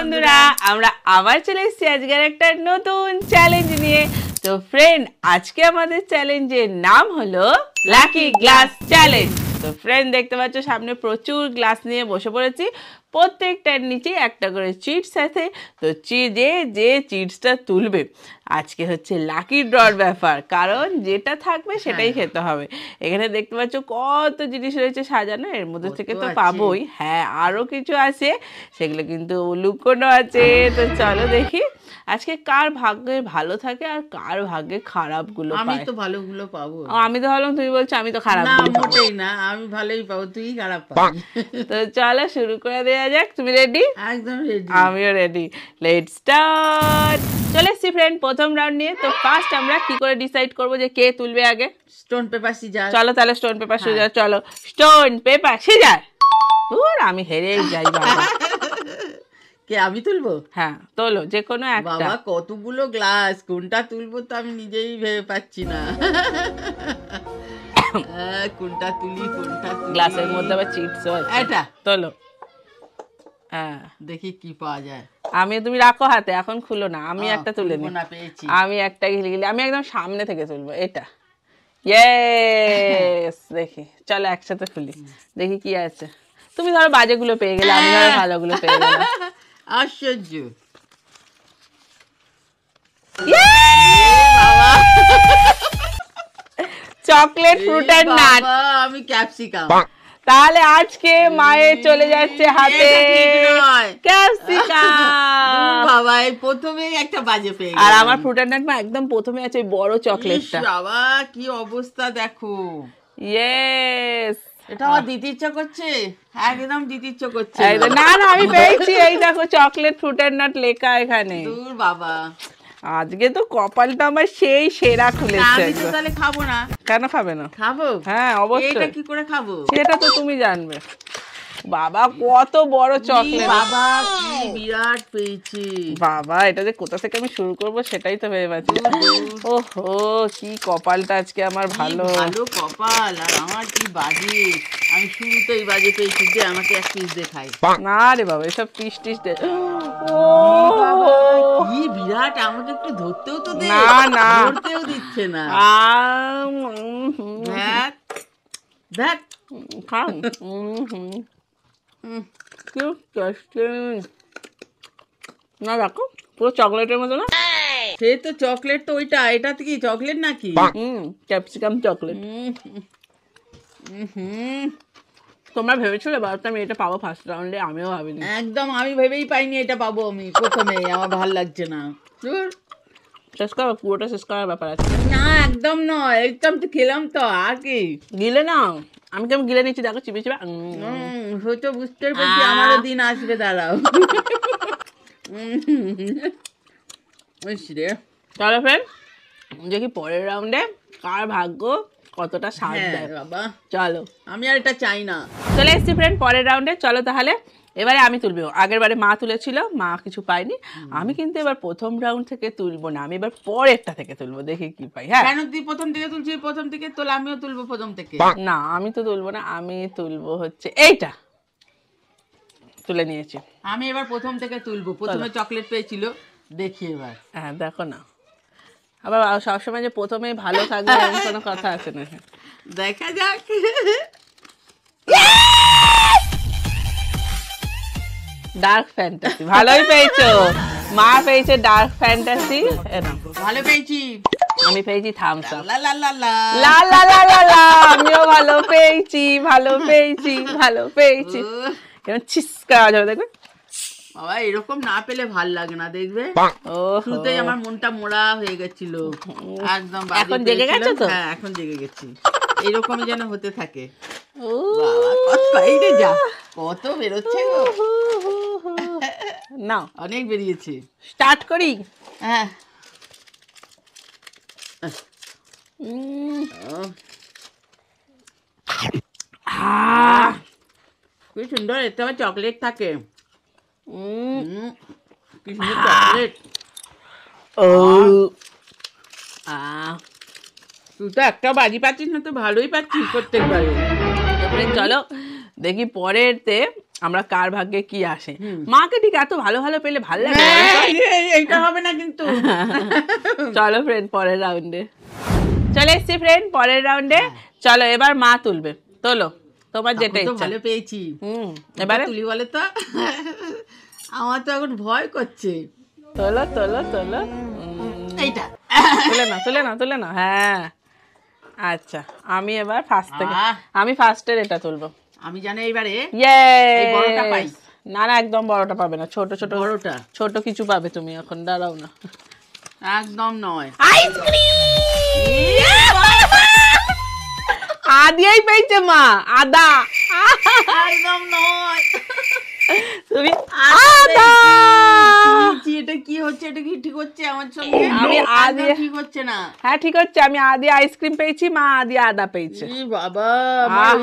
বন্ধুরা আমরা আবার চলে এসেছি আজকের একটা নতুন চ্যালেঞ্জ নিয়ে। তো ফ্রেন্ড, আজকে আমাদের চ্যালেঞ্জের নাম হলো লাকি গ্লাস চ্যালেঞ্জ। তো ফ্রেন্ড, দেখতে পাচ্ছ সামনে প্রচুর গ্লাস নিয়ে বসে পড়েছি, প্রত্যেকটার নিচে একটা করে চিটস আছে। তো যে চিটসটা তুলবে আজকে হচ্ছে লাকি ড্রর ব্যাপার, কারণ যেটা থাকবে সেটাই খেতে হবে। এখানে দেখতে পাচ্ছ কত জিনিস রয়েছে সাজানো, এর মধ্যে থেকে তো পাবোই, হ্যাঁ আরো কিছু আছে, সেগুলো কিন্তু লুকোনো আছে। তো চলো দেখি আজকে কার ভাগ্যে ভালো থাকে আর কার ভাগ্যে খারাপ গুলো। আমি তো ভালোগুলো পাবো। আমি তো ভাবলাম তুমি বলছো আমি তো খারাপ। না, মোটেই না, আমি ভালোই পাবো, তুই খারাপ পাবি। তো চলো শুরু করে দেওয়া যাক। তুমি রেডি? একদম রেডি। আমিও রেডি, লেটস স্টার্ট। চলে এসছি ফ্রেন্ড প্রথম রাউন্ড নিয়ে। তো ফার্স্ট আমরা কি করে ডিসাইড করবো যে কে তুলবে আগে? Stone paper scissor. চলো তাহলে স্টোন পেপার সিজার। চলো স্টোন পেপার সিজার। আমি হেরেই যাই বাবা। কে, আমি তুলবো? হ্যাঁ তোলো, যে কোনো একটা। বাবা কতগুলো গ্লাস, কোনটা তুলবো তো আমি নিজেই ভেবে পাচ্ছি না। কোনটা তুলি কোনটা তুলি। গ্লাসের মধ্যে আবার চিটস আছে। এটা তোলো। হ্যাঁ দেখি কি পাওয়া যায়। আমি, তুমি রাখো হাতে, এখন খুলো না, আমি একটা তুলে নিই। না পেয়েছি আমি একটা গিলি, আমি একদম সামনে থেকে তুলবো এটা। ইয়েস, দেখি চলো একসাথে খুলি, দেখি কি আছে। তুমি ধরো বাজেগুলো পেয়ে গেলে, আমি ধরো ভালোগুলো পেয়ে গেলাম। আশ্চর্য। Chocolate fruit and nut. আমি ক্যাপসিকাম। তাহলে আজকে মায়ের চলে যাচ্ছে হাতে ক্যাপসিকাম। বাবা প্রথমে একটা বাজে পেয়ে গেলাম। আর আমার ফ্রুট এন্ড নাট একদম প্রথমে আছে বড় চকলেটটা। বাবা কি অবস্থা দেখো। ইয়েস, এটা আমার দিতে ইচ্ছা করছে, একদম দিতে ইচ্ছা করছে। না না আমি পেয়েছি, এই দেখো চকলেট ফ্রুট এন্ড নাট লেখা এখানে। দূর বাবা, আজকে তো কপালটা আমার সেই সেরা খুলেছে। আমি তো তাহলে খাবো না। কেন খাবে না? খাবো, হ্যাঁ অবশ্যই। এটা কি করে খাবো সেটা তো তুমি জানবে। বাবা কত বড় চকলেট, বাবা কি বিরাট পেয়েছি। বাবা এটা যে কোথা থেকে আমি শুরু করব সেটাই তো ভেবে পাচ্ছি। ওহো, কি কপালটা আজকে আমার ভালো। ভালো কপাল, আর আমার কি বাজে। আমি শুরুতেই বাজে পেয়েছি, যে আমাকে এক পিস দেখাই। না রে বাবা, এসব পিস টিস দে। ও কি বিরাট, আমাকে একটু ধরতেও তো দে। না না, ধরতেও দিচ্ছে না। দেখ দেখ খান। না দেখো পুরো চকলেটের মতো না? সে তো চকলেট, তো ওইটা, এটা কি চকলেট নাকি? Capsicum chocolate. তোমরা ভেবেছিলে বারোটা আমি এটা পাবো ফার্স্ট রাউন্ডে? আমিও ভাবিনি। একদম আমি ভেবেই পাইনি এটা পাবো আমি প্রথমে। আমার ভাল লাগছে না। শেষ করো, পুরোটা শেষ করার ব্যাপার আছে। না একদম নয়, একদম তো খেলাম তো, আর কি গিলে নাও। আমি কেমন গিলে নিচ্ছি দেখো, চিপে চিপে। হয়তো বুঝতে পারছি, আমারও দিন আসবে, দাঁড়াও। চলো ফ্রেন্ড, দেখি পরের রাউন্ডে কার ভাগ্য কতটা সাথ দেয়। বাবা চলো, আমি আর এটা চাই না। চলে এসছি ফ্রেন্ড পরের রাউন্ডে। চলো তাহলে এবারে আমি তুলবো। আগের বারে মা তুলেছিল, মা কিছু পাইনি। আমি কিন্তু এবার প্রথম রাউন্ড থেকে তুলবো না, আমি এবার পরেরটা থেকে তুলবো, দেখি কি পাই। হ্যাঁ কেন তুই প্রথম থেকে তুলছি? প্রথম থেকে তোল, আমিও তুলবো প্রথম থেকে। না আমি তো তুলবো না, আমি তুলবো হচ্ছে এইটা। তুলে নিয়েছি আমি এবার প্রথম থেকে তুলবো। প্রথমে চকলেট পেয়েছিল, দেখি এবার। হ্যাঁ দেখো না, আবার সবসময় যে প্রথমে ভালো থাকবে এমন কোনো কথা আছে না। দেখা যাক। ডার্ক ফ্যান্টাসি, ভালোই পেয়েছো। মা পেয়েছে ডার্ক ফ্যান্টাসি, ভালো পেয়েছি। আমি পেয়েছি থামস আপ। লা লা লা লা লা লা লা লা লা, আমিও ভালো পেয়েছি, ভালো পেয়েছি, ভালো পেয়েছি। এরকম ছিসকা আওয়াজ হবে দেখবে। বাবা এরকম না পেলে ভাল লাগে না, দেখবে। শুরুতেই আমার মনটা মোড়া হয়ে গেছিল একদম। এখন জেগে গেছো তো? হ্যাঁ এখন জেগে গেছি। এরকম যেন হতে থাকে। বাবা কত বাইরে যা, কত বেরোচ্ছে গো। না অনেক বেরিয়েছে। স্টার্ট করি। হ্যাঁ খুব সুন্দর। এতে আবার চকলেট থাকে। কি সুন্দর চকলেট। তুই তো একটা বাজি পাচ্ছিস না, তো ভালোই পাচ্ছিস প্রত্যেকবারে। চলো দেখি পরেরতে আমরা কার ভাগ্যে কি আসে। মাকে ঠিক এত ভালো ভালো পেলে ভালো লাগে। এইটা হবে না কিন্তু। চলো ফ্রেন্ড পরের রাউন্ডে চলে এসছি ফ্রেন্ড, পরের রাউন্ডে। চলো এবার মা তুলবে, তোলো তোমার যেটা তো ইচ্ছা। ভালো পেয়েছি। এবারে তুলি বলে তো। আমার তো এখন ভয় করছে। তোলো তোলো তোলো। এইটা তুলে না। হ্যাঁ আচ্ছা, আমি এবার ফার্স্ট থেকে, আহ। আমি ফার্স্টের এটা তুলবো। আমি জানি এইবারে এই বড়টা পাই। না না, একদম বড়টা পাবে না, ছোট ছোট বড়টা ছোট কিছু পাবে তুমি। এখন দাঁড়াও না, একদম নয়। আদিয়াই পেয়েছে মা, আদা। একদম নয়। তুমি আদা। এটা কি হচ্ছে? এটা কি ঠিক হচ্ছে আমার সঙ্গে? আমি আদি ঠিক হচ্ছে না। হ্যাঁ ঠিক হচ্ছে, আমি আদি আইসক্রিম পেয়েছি, মা আদি আদা পেয়েছে। বাবা,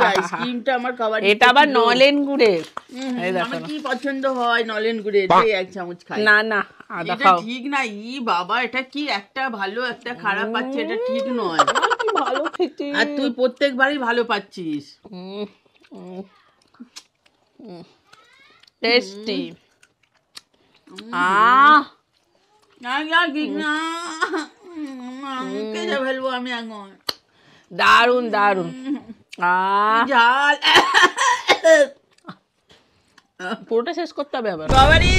আইসক্রিমটা আমার খাবার। এটা আবার নলেন গুড়ের। এই দেখো আমার কি পছন্দ হয় নলেন গুড়ের, এক চামচ খাই। না না, আদা এটা খাও। ঠিক না। বাবা, এটা কি একটা ভালো একটা খারাপ পাচ্ছে, এটা ঠিক নয়। কি ভালো খেতে। আর তুই প্রত্যেকবারই ভালো পাচ্ছিস। টেস্টি। কেটে ফেলবো আমি এখন। দারুন দারুন। ঝাল। পুরোটা শেষ করতে হবে আবার। বাবারি,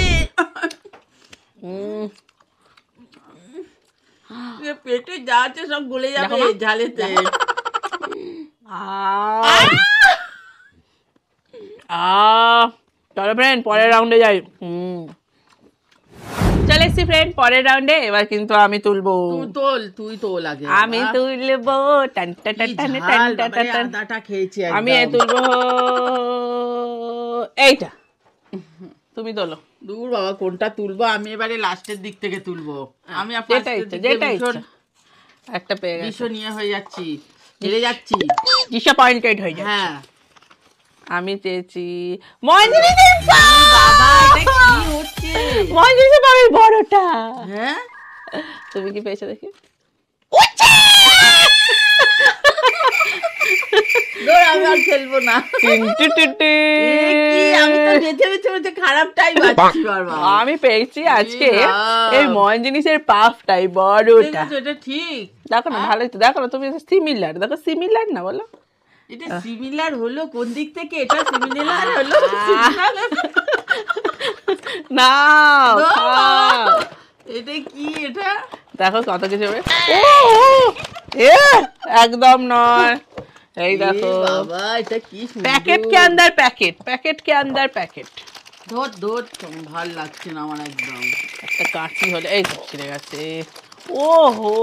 পেটে যা আছে সব গলে যাবে ঝালেতে। চলো ফ্রেন্ড পরের রাউন্ডে যাই। চলে এসছি ফ্রেন্ড পরের রাউন্ডে। এবার কিন্তু আমি তুলবো। তুই তোল আগে। আমি তুলবো। আদাটা খেয়েছি। আমি তুলবো এইটা, তুমি তোলো। দূর বাবা, কোনটা তুলবো? আমি এবারে লাস্টের দিক থেকে তুলবো। আমি যেটা একটা পেয়ে গেছি, ভীষণ ইয়ে হয়ে যাচ্ছি, হেরে যাচ্ছি, ডিসঅ্যাপয়েন্টেড হয়ে যাচ্ছে। হ্যাঁ, আমি চেয়েছি মঞ্জুরি বাবা, এটা কি হচ্ছে? মঞ্জুরি পাবে বড়টা। হ্যাঁ, তুমি কি পেয়েছো দেখি? আমি আর খেলবো না। আমি তো বেছে বেছে বেছে খারাপটাই পাচ্ছি বারবার। আমি পেয়েছি আজকে এই মঞ্জিনিসের পাফটাই বড়টা। এটা ঠিক। দেখো না, ভালোই তো। দেখো না তুমি, সিমিলার। দেখো সিমিলার না, বলো এটা সিমিলার হলো কোন দিক থেকে? এটা সিমিলার হলো না। এটা কি? এটা দেখো কত কিছু হবে। একদম নয়। এই দেখো বাবা, এটা কি প্যাকেট কে আন্দার প্যাকেট, প্যাকেট কে আন্দার প্যাকেট। ধর ভাল লাগছে না আমার একদম। একটা কাঁচি হলে এই তো ছিঁড়ে গেছে। ওহো,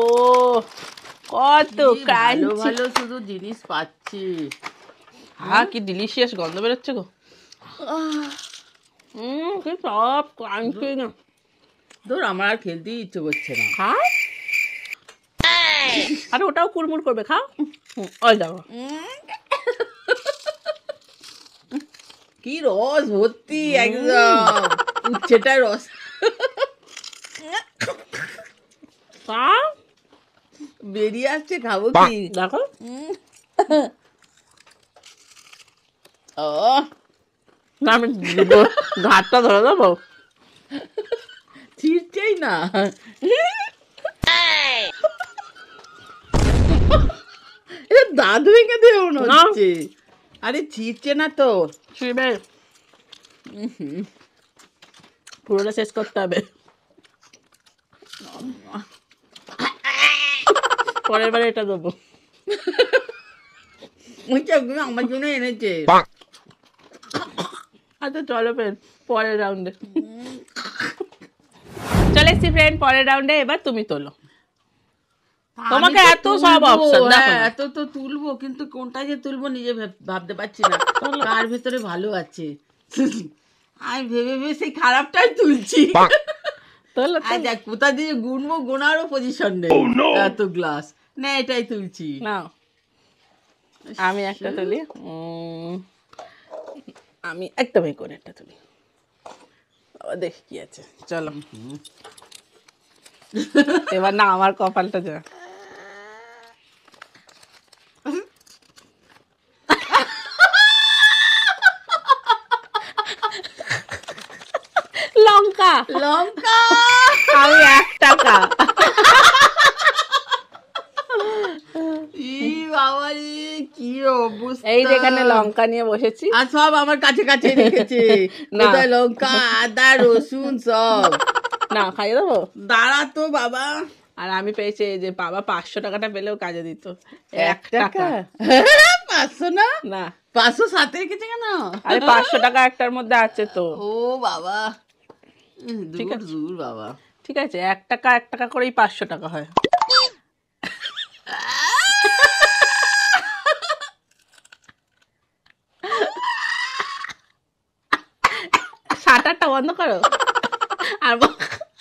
কত ভালো ভালো শুধু জিনিস পাচ্ছি। হ্যাঁ, কি ডিলিশিয়াস গন্ধ বেরোচ্ছে গো। কি সব ক্রাঞ্চি না। ধর, আমার আর খেলতেই ইচ্ছে করছে না। খাও, আরে ওটাও কুড়মুড় করবে, খাও। ওই দেখো কি রস ভর্তি, একদম উচ্ছেটা রস। খাও, বেরিয়ে আসছে, খাবো কি? দেখো না, আমি ঘাটটা ধরে দেবো। ছিঁড়ছেই না। দাঁত ভেঙে দেবে মনে হচ্ছে। আরে ছিঁড়ছে না তো। ছিঁড়বে, পুরোটা শেষ করতে হবে। পরের বারে এটা দেবো। আমার জন্য এনেছে। আচ্ছা চলো ফ্রেন্ড পরের রাউন্ডে চলে এসছি ফ্রেন্ড পরের রাউন্ডে। এবার তুমি তোলো। তোমাকে এত সব অপশন, দেখো এত তো তুলবো, কিন্তু কোনটা যে তুলবো নিজে ভাবতে পারছি না। কার ভেতরে ভালো আছে আমি ভেবে ভেবে সেই খারাপটাই তুলছি। দেখ কোথা দিয়ে গুনবো, গোনারও পজিশন নেই। এত গ্লাস না, এটাই তুলছি না। আমি একটা তুলি, আমি একদমই করে একটা তুলি। দেখি কি আছে। চলো এবার না, আমার কপালটা যা। লঙ্কা লঙ্কা। আমি 1 টাকা। ই বাবা রে, কি অবস্থা। এই যেখানে লঙ্কা নিয়ে বসেছি, আর সব আমার কাছে কাছে রেখেছে। না। কোথায় লঙ্কা, আদা, রসুন সব। না খাইয়ে দেবো। দাঁড়া তো বাবা। আর আমি পেয়েছি এই যে বাবা 500 টাকাটা পেলেও কাজে দিত। 1 টাকা 500 না, না 500 সাথে রেখেছে কেন? আরে 500 টাকা একটার মধ্যে আছে তো। ও বাবা, ঠিক দূর আছে। দূর বাবা। ঠিক আছে, 1 টাকা করেই 500 টাকা হয়। শাটারটা বন্ধ করো।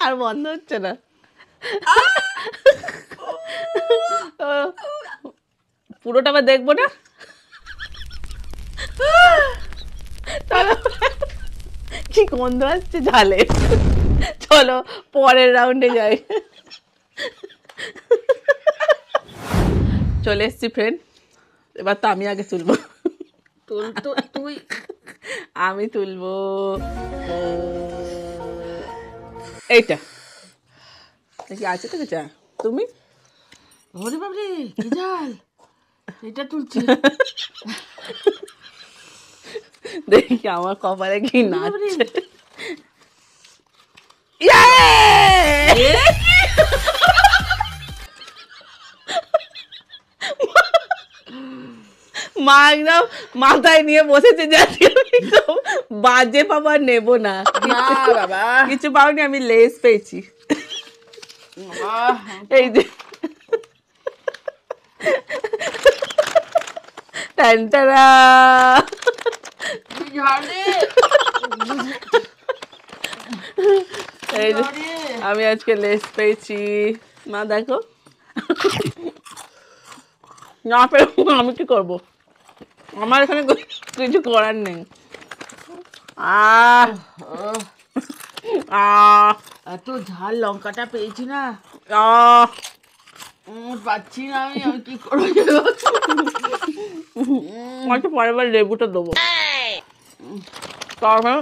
আর বন্ধ হচ্ছে না। পুরোটা আবার দেখবো না। চলো, কি গন্ধ আসছে ঝালে। চলো পরের রাউন্ডে যাই। চলে এসছি ফ্রেন্ড, এবার তো আমি আগে তুলবো। তুই আমি তুলবো এইটা। কি আছে তো চা তুমি? ওরে বাবরে, কি জাল, এটা তুলছি। দেখি আমার কপালে কি নাচছে। মা একদম মাথায় নিয়ে বসেছে, যাতে একদম বাজে পাবা নেবো না। না বাবা, কিছু পাওনি, আমি লেস পেয়েছি। এই যে টানটারা। এই যে আমি আজকে লেস পেয়েছি। মা দেখো, না পেরে আমি কি করবো? আমার এখানে কিছু করার নেই। আহ আহ এত ঝাল লঙ্কাটা পেয়েছি না, আহ পাচ্ছি না আমি কি করবো। আচ্ছা পরের বার লেবুটা দেবো। তারপরে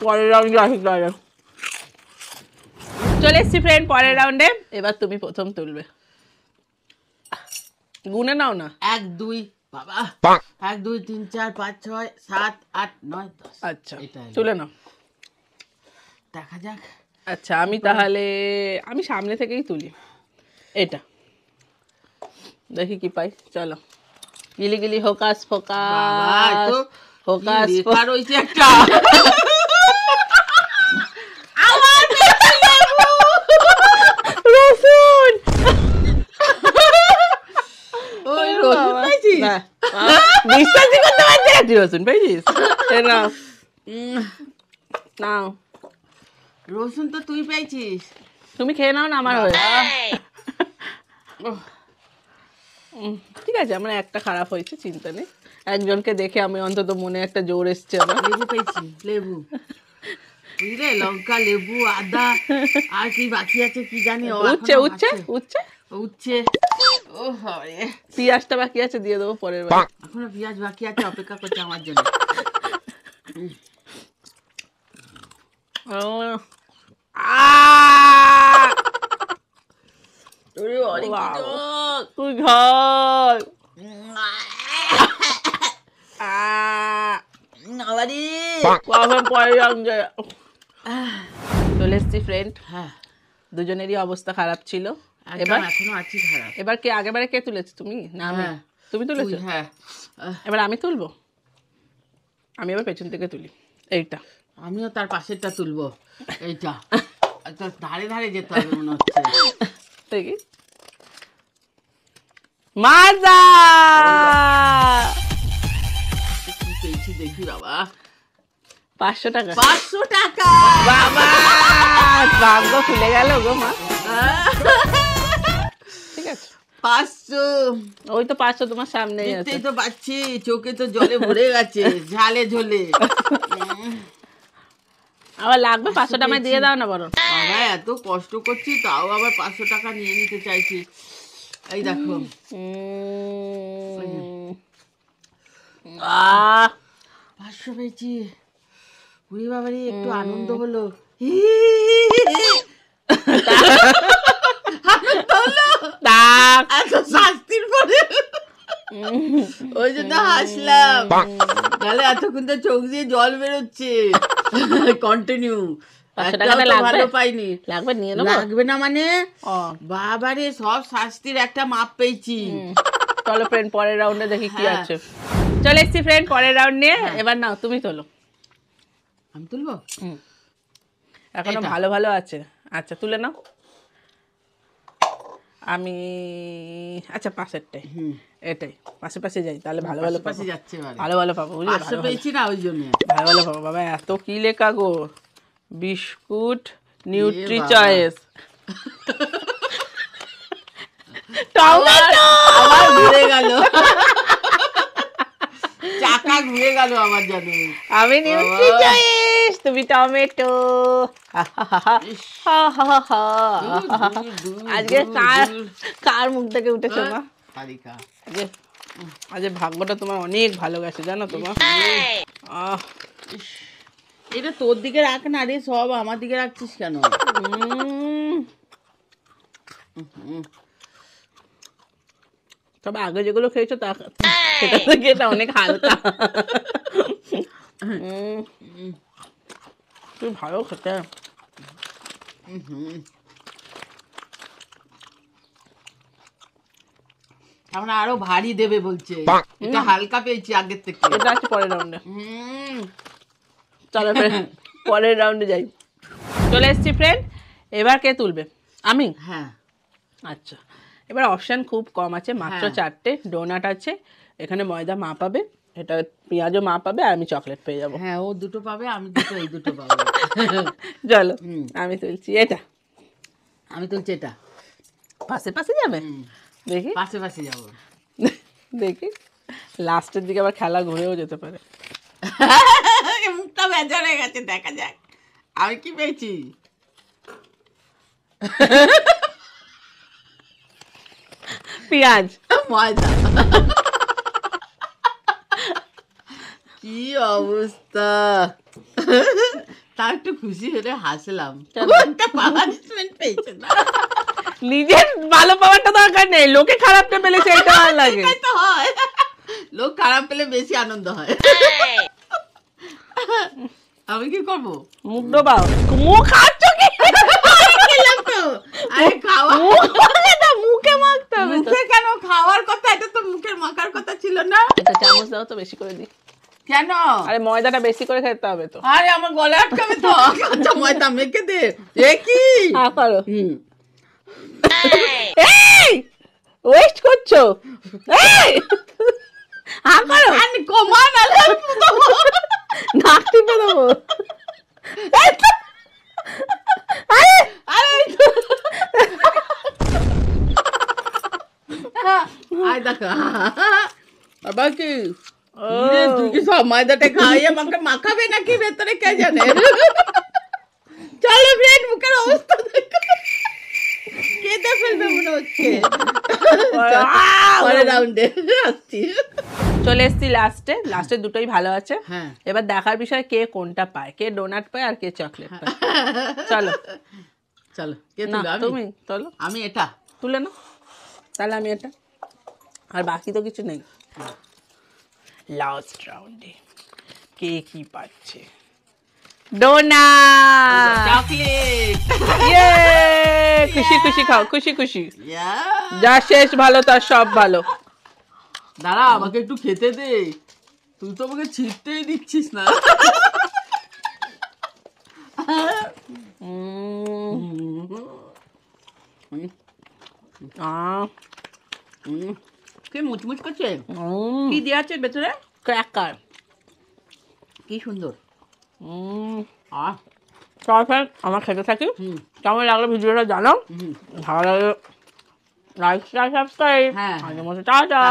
পরের রাউন্ডে আসি। চলে এসছি ফ্রেন্ড পরের রাউন্ডে। এবার তুমি প্রথম তুলবে। গুনে নাও না। 1 2 বাবা, 1 2 3 4 5 6 7 8 9 10। আচ্ছা তুলে নাও। দেখা যাক। আচ্ছা আমি তাহলে আমি সামনে থেকেই তুলি। এটা দেখি কি পাই। চলো, গিলি গিলি হোকাস ফোকাস, হোকাস লেখা রয়েছে একটা। রসুন। ওই রসুন পাইছিস? না, বিশ্বাসই করতে পারছি না তুই রসুন পেয়েছিস। নাও নাও, রসুন তো তুই পেয়েছিস। তুমি খেয়ে নাও না আমার হয়ে। ঠিক আছে, আমার একটা খারাপ হয়েছে, চিন্তা নেই। একজনকে দেখে আমি অন্তত মনে একটা জোর এসছে আমার। লেবু পেয়েছি, লেবু বুঝলে, লঙ্কা, লেবু, আদা, আর কি বাকি আছে কি জানি। উচ্ছে উচ্ছে উচ্ছে উচ্ছে। ও হবে, পেঁয়াজটা বাকি আছে, দিয়ে দেবো পরের বার। এখনো পেঁয়াজ বাকি আছে, অপেক্ষা করছে আমার জন্য। তুই ঘর চলে এসছি ফ্রেন্ড। হ্যাঁ, দুজনেরই অবস্থা খারাপ ছিল। এবার এখনো আছি খারাপ। এবার কে আগেবারে কে তুলেছে? তুমি না আমি? হ্যাঁ, তুমি তুলেছো? হ্যাঁ। এবার আমি তুলবো। আমি এবার পেছন থেকে তুলি এইটা। আমিও তার পাশেরটা তুলবো, এইটা। ধারে ধারে যেতে হবে মনে হচ্ছে। দেখি, মাজা কি পেয়েছি দেখি বাবা। 500 টাকা। 500 টাকা বাবা, ভাগ্য খুলে গেল গো মা। ঠিক আছে, 500। ওই তো 500 তোমার সামনেই আছে। দেখতেই তো পাচ্ছি, চোখে তো জলে ভরে গেছে, ঝালে ঝোলে। আবার লাগবে 500 টাকা আমায় দিয়ে দাও না বরং। বাবা এত কষ্ট করছি, তাও আবার 500 টাকা নিয়ে নিতে চাইছি। এই দেখো, 500 পেয়েছি। ওরে বাবারে একটু আনন্দ হলো। এত শাস্তির পরে ওই জন্য হাসলাম, তাহলে এতক্ষণ তো চোখ দিয়ে জল বেরোচ্ছে কন্টিনিউ। ভালো পাইনি, লাগবে না মানে বাবারে সব শাস্তির একটা মাপ পেয়েছি। চলো ফ্রেন্ড পরের রাউন্ডে দেখি কি আছে। চলে এসছি ফ্রেন্ড পরের রাউন্ড নিয়ে। এবার নাও তুমি তোলো। আমি তুলবো? এখনো ভালো ভালো আছে। আচ্ছা তুলে নাও। আমি আচ্ছা পাশেরটাই, এটাই পাশে পাশে যাই, তাহলে ভালো ভালো পাশে যাচ্ছে, ভালো ভালো পাবো। পাশে পেয়েছি না ওই জন্য ভালো ভালো পাবো। বাবা এত কি লেখা গো, বিস্কুট নিউট্রি চয়েস টমেটো। আবার ঘুরে গেল, চাকা ঘুরে গেল আমার জানো। আমি নিউট্রি চয়েস, তুমি টমেটো। আজকে কার মুখ থেকে উঠেছো মা? আজ ভাগ্যটা তোমার অনেক ভালো গেছে জানো তোমার। এটা তোর দিকে রাখ না রে, সব আমার দিকে রাখছিস কেন? তবে আগে যেগুলো খেয়েছো সেটা থেকে এটা অনেক হালকা। তুই ভালো খেতে। আমরা আরো ভারী দেবে বলছে, এটা হালকা পেয়েছি আগের থেকে। এটা আছে পরের রাউন্ডে। চলো পরের রাউন্ডে যাই। চলে এসছি ফ্রেন্ড, এবার কে তুলবে? আমি? হ্যাঁ। আচ্ছা এবার অপশান খুব কম আছে, মাত্র 4টে। ডোনাট আছে, এখানে ময়দা মা পাবে, এটা পেঁয়াজও মা পাবে, আর আমি চকলেট পেয়ে যাবো। হ্যাঁ ও দুটো পাবে, আমি দুটো, এই দুটো পাবো। চলো আমি তুলছি এটা। আমি তুলছি এটা। পাশে পাশে যাবে, দেখি পাশে পাশে যাবো। দেখি লাস্টের দিকে আবার খেলা ঘুরেও যেতে পারে। মুখটা বেজার হয়ে গেছে, দেখা যাক আমি কি পেয়েছি। পেঁয়াজ ময়দা। কি অবস্থা, তার একটু খুশি হলে হাসলাম। পেয়েছে না, নিজের ভালো পাওয়ারটা দরকার নেই, লোকে খারাপটা পেলেছে এটা ভালো লাগে। তো হয়, লোক খারাপ পেলে বেশি আনন্দ হয়। আমি কি করবো? মুখ ডোবাও। মুখ খাচ্ছ কি? আরে খাওয়া মুখে মাখতে হবে। মুখে কেন? খাওয়ার কথা, এটা তো মুখের মাখার কথা ছিল না। এটা চামচ দাও তো বেশি করে দিই। কেন? আরে ময়দাটা বেশি করে খেতে হবে তো। আরে আমার গলা আটকাবে তো। আচ্ছা ময়দা মেখে দে। এ কি? হ্যাঁ করো। এই ওয়েস্ট করছো। এই হ্যাঁ করো। আরে কমা না, নাক টিপে দেবো। আয় দেখা আবার কি তুই কি সব ময়দাটা খাইয়ে আমাকে মাখাবে নাকি ভেতরে কে জানে। চলো ফ্রেন্ড মুখের অবস্থা দেখো, কেঁদে ফেলবে মনে হচ্ছে। পরের রাউন্ডে আসছি। চলে এসছি লাস্টে দুটোই ভালো আছে। হ্যাঁ এবার দেখার বিষয় কে কোনটা পায়, কে ডোনাট পায় আর কে চকলেট পায়। চলো চলো কে না তুলবে? তুমি চলো। আমি এটা তুলে নাও, তাহলে আমি এটা, আর বাকি তো কিছু নেই। লাস্ট রাউন্ডে কে কি পাচ্ছে? Donut, chocolate. ইয়ে খুশি খুশি খাও, খুশি খুশি। Yeah. যা শেষ ভালো তার সব ভালো। দাঁড়া আমাকে একটু খেতে দে, তুই তো আমাকে ছিটতেই দিচ্ছিস না। কে মুচমুচ করছে? কি দেওয়া আছে ভেতরে? ক্র্যাকার। কি সুন্দর। চল আমার খেতে থাকি। কেমন লাগলো ভিডিওটা জানো, ভালো লাগলে লাইক সাবস্ক্রাইব। হ্যাঁ আজকের মতো টাটা।